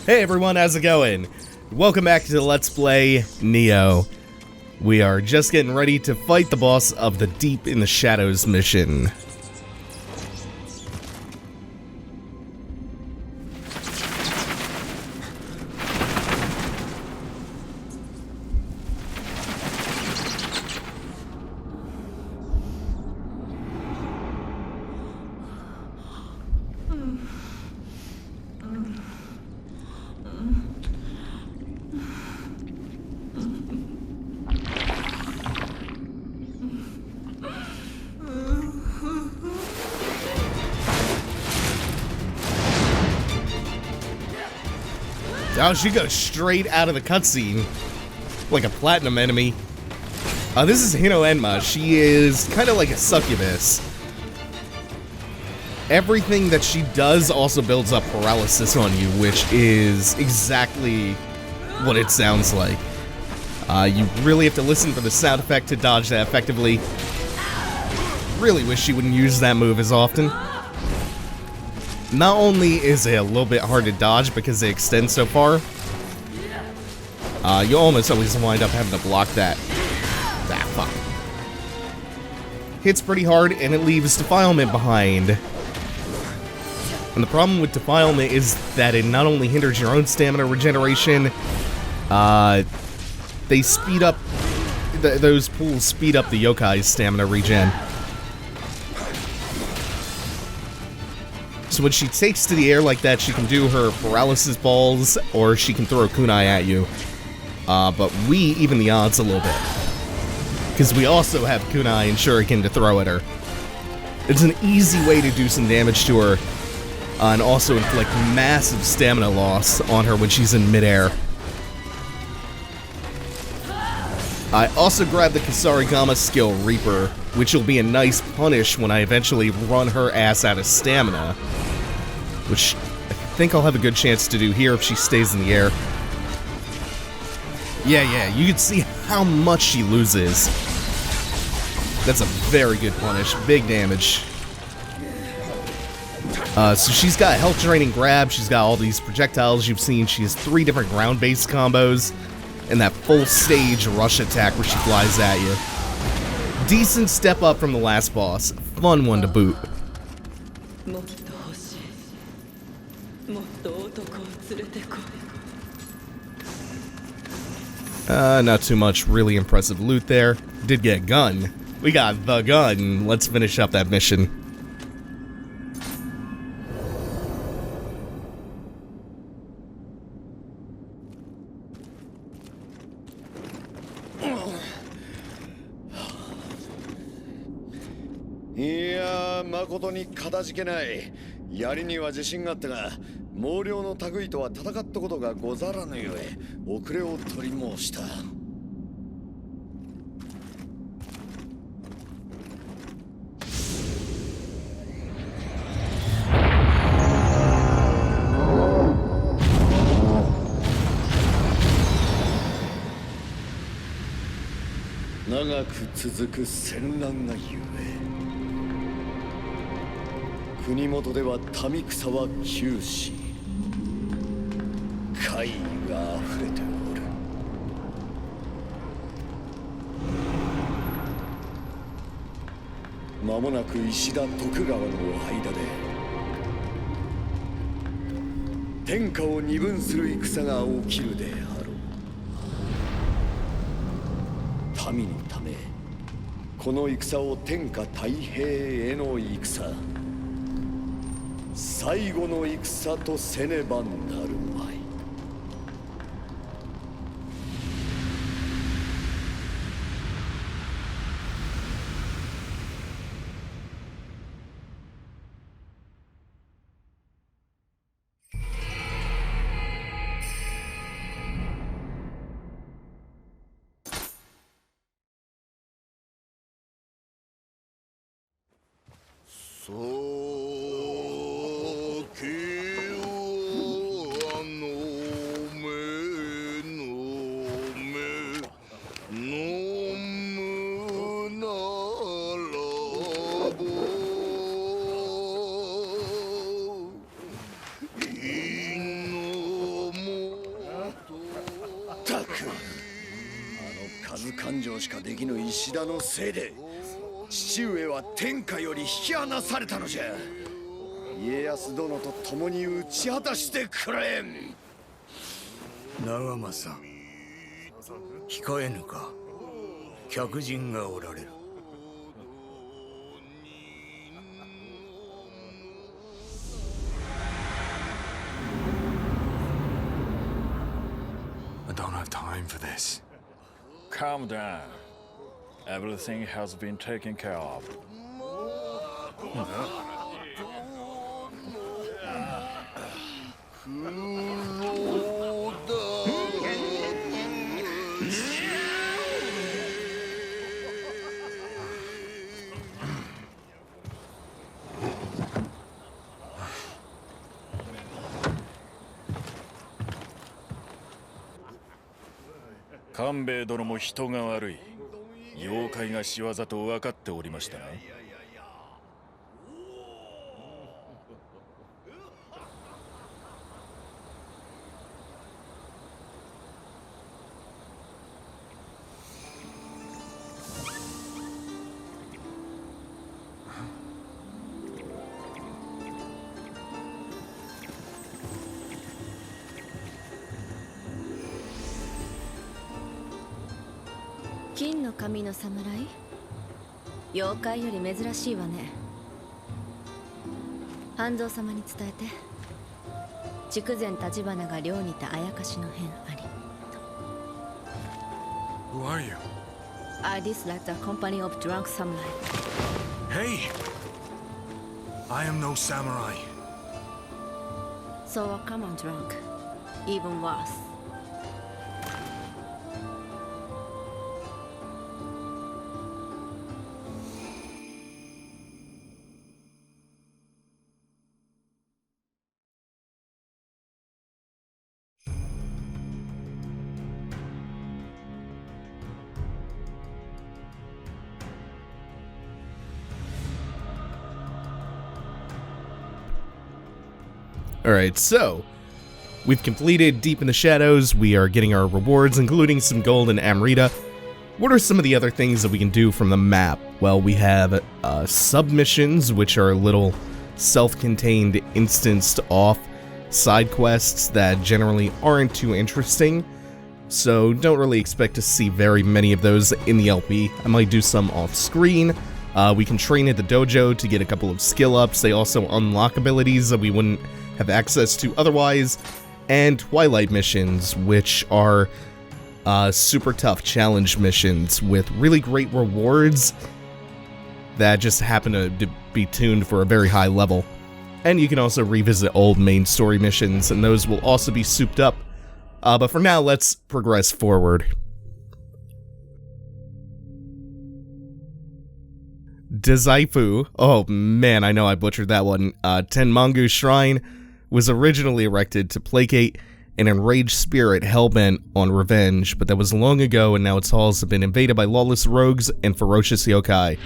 Hey everyone, how's it going? Welcome back to Let's Play Nioh. We are just getting ready to fight the boss of the Deep in the Shadows mission. Oh, she goes straight out of the cutscene, like a platinum enemy. This is Hino-Enma. She is kind of like a succubus. Everything that she does also builds up paralysis on you, which is exactly what it sounds like. You really have to listen for the sound effect to dodge that effectively. Really wish she wouldn't use that move as often. Not only is it a little bit hard to dodge because they extend so far, you almost always wind up having to block that. Ah, fuck. Hits pretty hard and it leaves defilement behind. And the problem with defilement is that it not only hinders your own stamina regeneration, they speed up, those pools speed up the yōkai's stamina regen. So when she takes to the air like that, she can do her paralysis balls, or she can throw a kunai at you. But we even the odds a little bit. Because we also have kunai and shuriken to throw at her. It's an easy way to do some damage to her, and also inflict massive stamina loss on her when she's in midair. I also grabbed the Kusarigama skill Reaper, which will be a nice punish when I eventually run her ass out of stamina. Which I think I'll have a good chance to do here if she stays in the air. Yeah, you can see how much she loses. That's a very good punish, big damage. So she's got health draining grab, she's got all these projectiles you've seen, she has 3 different ground-based combos, and that full stage rush attack where she flies at you. Decent step up from the last boss. Fun one to boot. Not too much really impressive loot there. Did get a gun. We got the gun. Let's finish up that mission. Yeah, 誠にかたじけない。やりには自信があったが、毛量の類とは戦ったことがござらぬゆえ、遅れを取り申した。長く続く戦乱がゆえ。国元では民草は窮し、怪異が溢れておる。間もなく石田徳川の間で天下を二分する戦が起きるであろう。民のため、この戦を天下太平への戦。最後の戦とせねばなるまい。感情しかできぬ石田のせいで父上は天下より引き離されたのじゃ。家康殿と共に打ち果たしてくれ。長政、控えぬか。客人がおられる。I don't have time for this. Calm down. Everything has been taken care of. Kanbei 殿も人が悪い。妖怪が仕業と分かっておりましたな。金の髪の侍？妖怪より珍しいわね。半蔵様に伝えて。筑前立花が寮にてあやかしの変ありと。 Who are you? I dislike the company of drunk samurai. Hey! I am no samurai. So a common drunk. Even worse. Alright, so we've completed Deep in the Shadows. We are getting our rewards, including some gold and Amrita. What are some of the other things that we can do from the map? Well, we have submissions, which are little self-contained instanced off side quests that generally aren't too interesting. So don't really expect to see very many of those in the LP. I might do some off-screen. We can train at the dojo to get a couple of skill ups. They also unlock abilities that we wouldn't have access to otherwise, and Twilight missions, which are super tough challenge missions with really great rewards that just happen to be tuned for a very high level. And you can also revisit old main story missions, and those will also be souped up. But for now, let's progress forward. Dazaifu, oh man, I know I butchered that one. Tenmangu Shrine was originally erected to placate an enraged spirit hellbent on revenge, but that was long ago, and now its halls have been invaded by lawless rogues and ferocious yokai.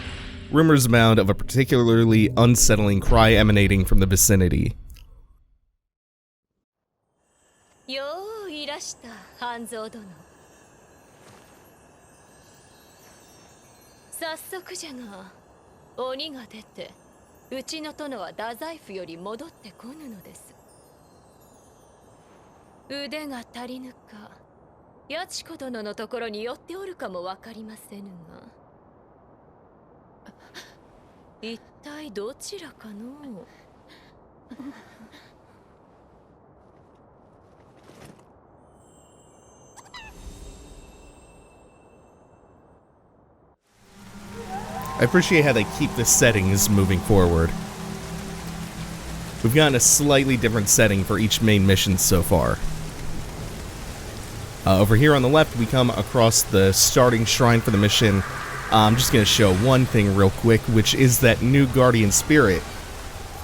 Rumors abound of a particularly unsettling cry emanating from the vicinity. Yo, いらした、半蔵殿。早速じゃが、鬼が出て、うちの殿は太宰府より戻ってこぬのです。腕が足りぬか、八千子殿のところに寄っておるかもわかりませぬが、一体どちらかの。I appreciate how they keep the settings moving forward. We've gotten a slightly different setting for each main mission so far. Over here on the left, we come across the starting shrine for the mission. I'm just going to show one thing real quick, which is that new guardian spirit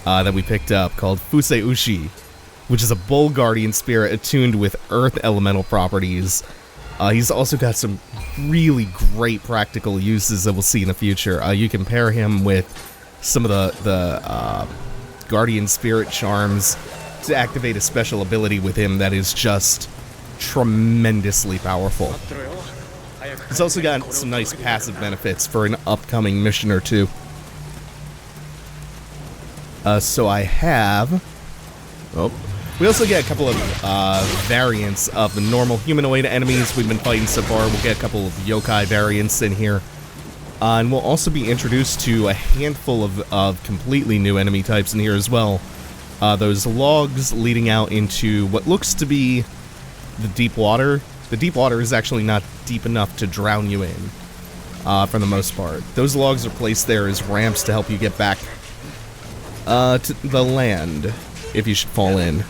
that we picked up called Fusei Ushi, which is a bull guardian spirit attuned with earth elemental properties. He's also got some really great practical uses that we'll see in the future. You can pair him with some of the guardian spirit charms to activate a special ability with him that is just tremendously powerful. It's also got some nice passive benefits for an upcoming mission or two. So I have... Oh. We also get a couple of variants of the normal humanoid enemies we've been fighting so far. We'll get a couple of yōkai variants in here. And we'll also be introduced to a handful of completely new enemy types in here as well. Those logs leading out into what looks to be the deep water. The deep water is actually not deep enough to drown you in, for the most part. Those logs are placed there as ramps to help you get back to the land if you should fall in.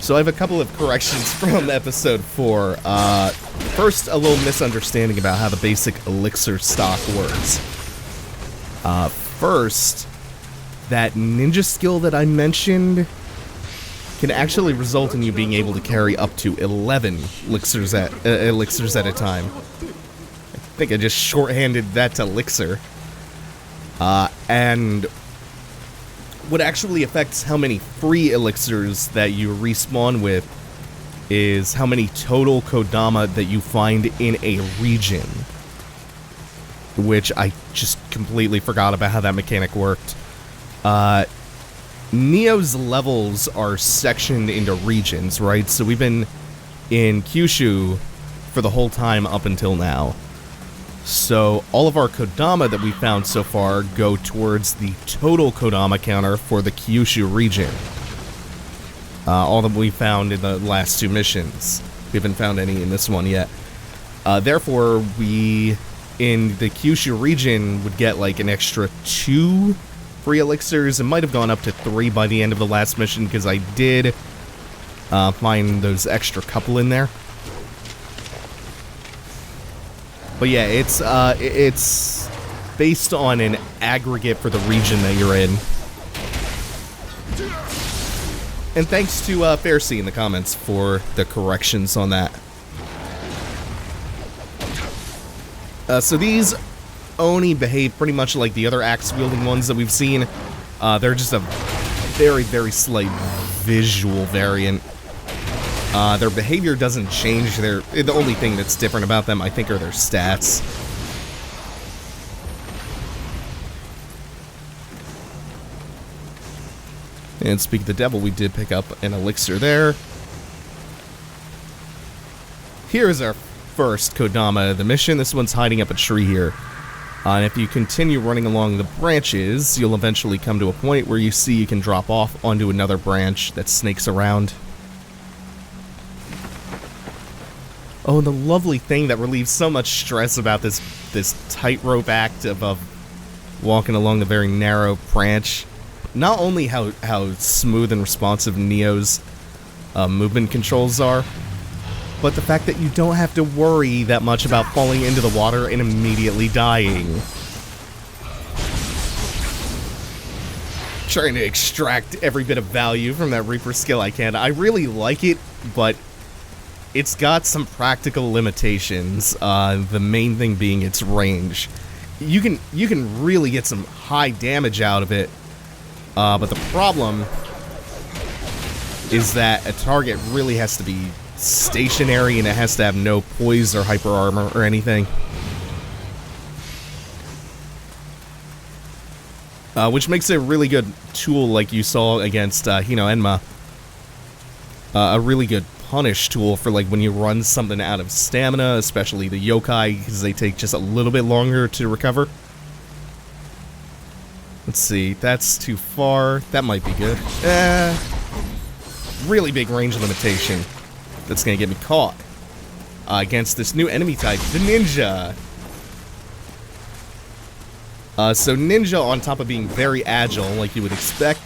So I have a couple of corrections from episode 4. First, a little misunderstanding about how the basic elixir stock works. First, that ninja skill that I mentioned can actually result in you being able to carry up to 11 elixirs at a time. I think I just shorthanded that to elixir. And what actually affects how many free elixirs that you respawn with is how many total kodama that you find in a region. Which I just completely forgot about how that mechanic worked. Nioh's levels are sectioned into regions, right? So we've been in Kyushu for the whole time up until now. So all of our kodama that we found so far go towards the total kodama counter for the Kyushu region. All that we found in the last 2 missions. We haven't found any in this one yet. Therefore, we, in the Kyushu region, would get like an extra 2 free elixirs. It might have gone up to 3 by the end of the last mission, because I did find those extra couple in there. But yeah, it's based on an aggregate for the region that you're in. And thanks to Faircy in the comments for the corrections on that. So these Oni behave pretty much like the other axe-wielding ones that we've seen. They're just a very, very slight visual variant. Their behavior doesn't change. The only thing that's different about them, I think, are their stats. And speak of the devil, we did pick up an elixir there. Here is our first kodama of the mission. This one's hiding up a tree here. And if you continue running along the branches, you'll eventually come to a point where you see you can drop off onto another branch that snakes around. Oh, and the lovely thing that relieves so much stress about this tightrope act of walking along the very narrow branch. Not only how smooth and responsive Nioh's movement controls are, but the fact that you don't have to worry that much about falling into the water and immediately dying. Trying to extract every bit of value from that Reaper skill I can. I really like it, but it's got some practical limitations, the main thing being its range. You can really get some high damage out of it, but the problem is that a target really has to be stationary and it has to have no poise or hyper armor or anything. Which makes it a really good tool, like you saw against Hino-Enma. A really good punish tool for like when you run something out of stamina, especially the yōkai, because they take just a little bit longer to recover. Let's see, that's too far. That might be good. Really big range limitation. That's gonna get me caught against this new enemy type, the ninja. So ninja, on top of being very agile, like you would expect,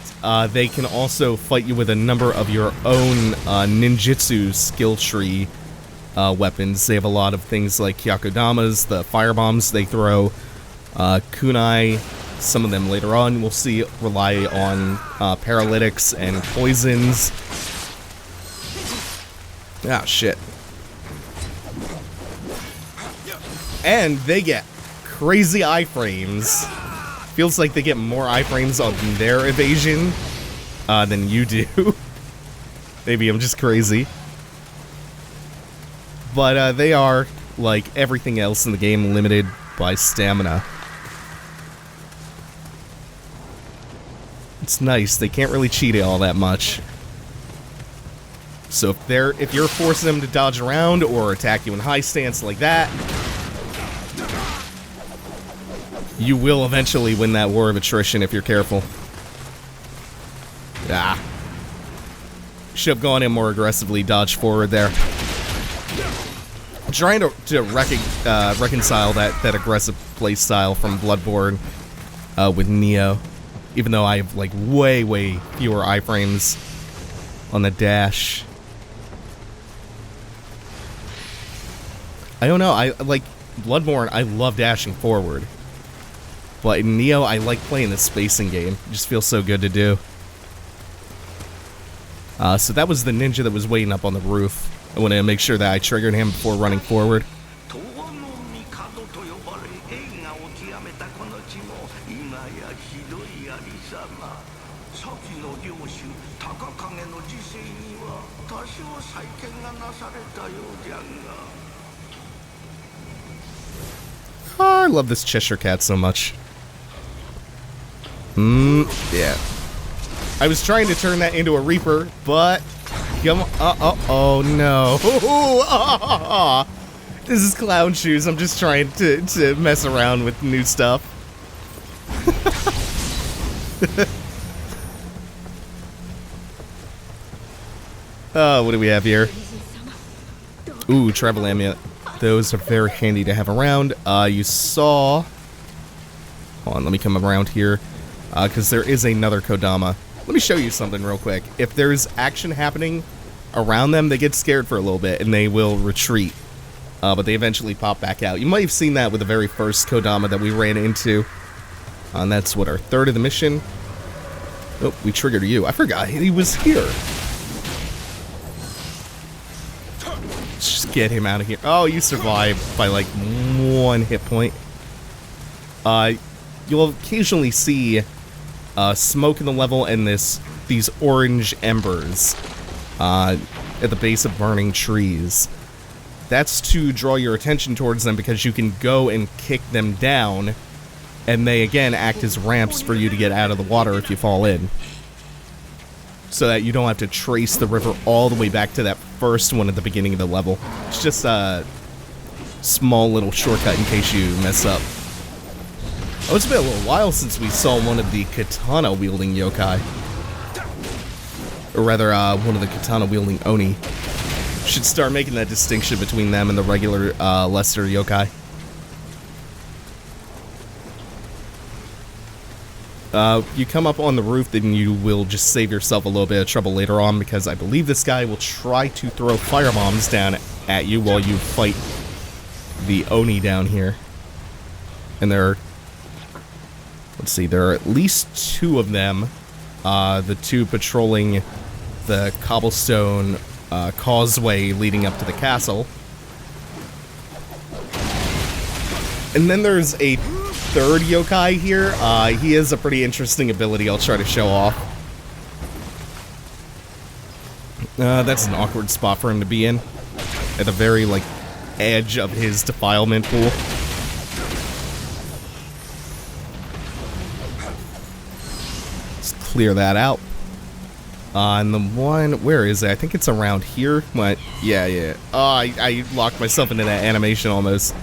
they can also fight you with a number of your own ninjutsu skill tree weapons. They have a lot of things like hyakudamas, the firebombs they throw, kunai. Some of them later on we'll see rely on paralytics and poisons. Ah, shit. And they get crazy iframes. Feels like they get more iframes on their evasion than you do. Maybe I'm just crazy. But they are, like everything else in the game, limited by stamina. It's nice. They can't really cheat it all that much. So if you're forcing them to dodge around or attack you in high stance like that, you will eventually win that war of attrition if you're careful. Ah. Should have gone in more aggressively, dodge forward there. I'm trying to reconcile that aggressive playstyle from Bloodborne with Nioh. Even though I have, like, way fewer iframes on the dash. I don't know, I like Bloodborne, I love dashing forward. But in Nioh, I like playing the spacing game. It just feels so good to do. So that was the ninja that was waiting up on the roof. I wanted to make sure that I triggered him before running forward. Oh, I love this Cheshire Cat so much. Yeah. I was trying to turn that into a Reaper, but... Come on. Oh no. This is Clown Shoes. I'm just trying to mess around with new stuff. What do we have here? Ooh, Travel Amulet. Those are very handy to have around. You saw... Hold on, let me come around here. Because there is another Kodama. Let me show you something real quick. If there's action happening around them, they get scared for a little bit, and they will retreat. But they eventually pop back out. You might have seen that with the very first Kodama that we ran into. And that's, what, our third of the mission? Oh, we triggered you. I forgot he was here. Let's just get him out of here. Oh, you survived by, like, 1 hit point. You'll occasionally see smoke in the level and these orange embers at the base of burning trees. That's to draw your attention towards them because you can go and kick them down, and they again act as ramps for you to get out of the water if you fall in. So that you don't have to trace the river all the way back to that first one at the beginning of the level. It's just a small little shortcut in case you mess up. Oh, it's been a little while since we saw one of the katana-wielding yōkai. Or rather, one of the katana-wielding oni. Should start making that distinction between them and the regular, lesser yōkai. You come up on the roof, then you will just save yourself a little bit of trouble later on, because I believe this guy will try to throw firebombs down at you while you fight the oni down here. And there are... Let's see, there are at least 2 of them. The 2 patrolling the cobblestone causeway leading up to the castle. And then there's a 3rd yōkai here. He has a pretty interesting ability I'll try to show off. That's an awkward spot for him to be in. At the very, like, edge of his defilement pool. Clear that out. And the one, where is it? I think it's around here. What? Yeah. Oh, I locked myself into that animation almost.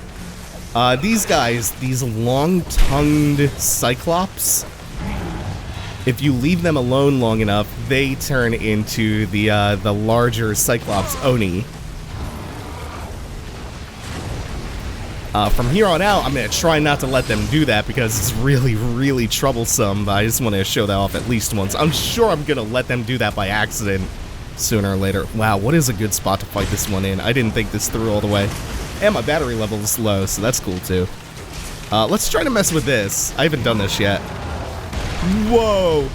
These guys, these long-tongued cyclops, if you leave them alone long enough, they turn into the larger cyclops oni. From here on out, I'm going to try not to let them do that because it's really troublesome, but I just want to show that off at least once. I'm sure I'm going to let them do that by accident sooner or later. Wow, what is a good spot to fight this one in? I didn't think this through all the way. And my battery level is low, so that's cool too. Let's try to mess with this. I haven't done this yet. Whoa!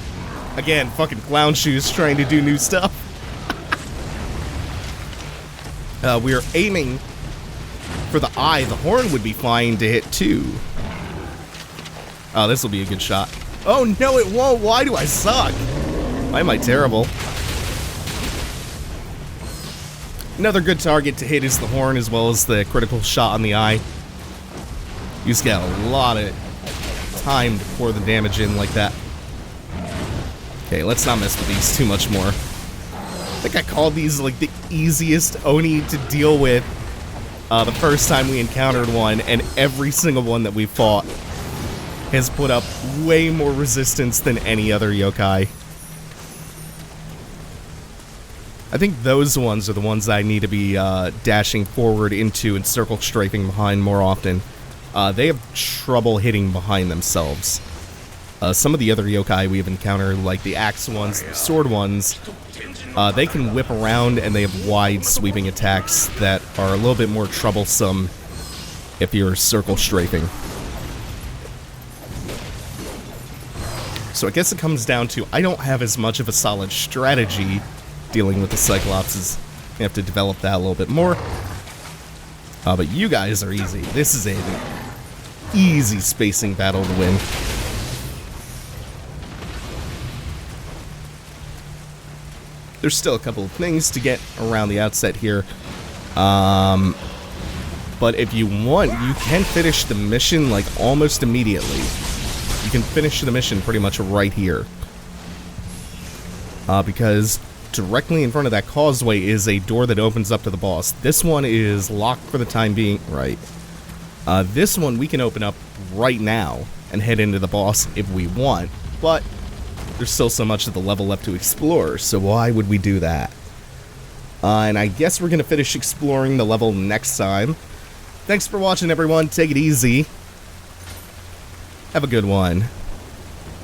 Again, fucking Clown Shoes trying to do new stuff. We are aiming for the eye. The horn would be fine to hit too. Oh, this will be a good shot. Oh no, it won't. Why do I suck? Why am I terrible? Another good target to hit is the horn, as well as the critical shot on the eye. You just got a lot of time to pour the damage in like that. Okay, let's not mess with these too much more. I think I called these like the easiest Oni to deal with the first time we encountered one, and every single one that we fought has put up way more resistance than any other yokai. I think those ones are the ones I need to be dashing forward into and circle strafing behind more often. They have trouble hitting behind themselves. Some of the other yokai we've encountered, like the axe ones, the sword ones, they can whip around and they have wide sweeping attacks that are a little bit more troublesome if you're circle strafing. So I guess it comes down to, I don't have as much of a solid strategy dealing with the Cyclopses. I have to develop that a little bit more. But you guys are easy. This is an easy spacing battle to win. There's still a couple of things to get around the outset here. But if you want, you can finish the mission like almost immediately. You can finish the mission pretty much right here. Because directly in front of that causeway is a door that opens up to the boss. This one is locked for the time being. Right. This one we can open up right now and head into the boss if we want. But there's still so much of the level left to explore, so why would we do that? And I guess we're going to finish exploring the level next time. Thanks for watching, everyone. Take it easy. Have a good one.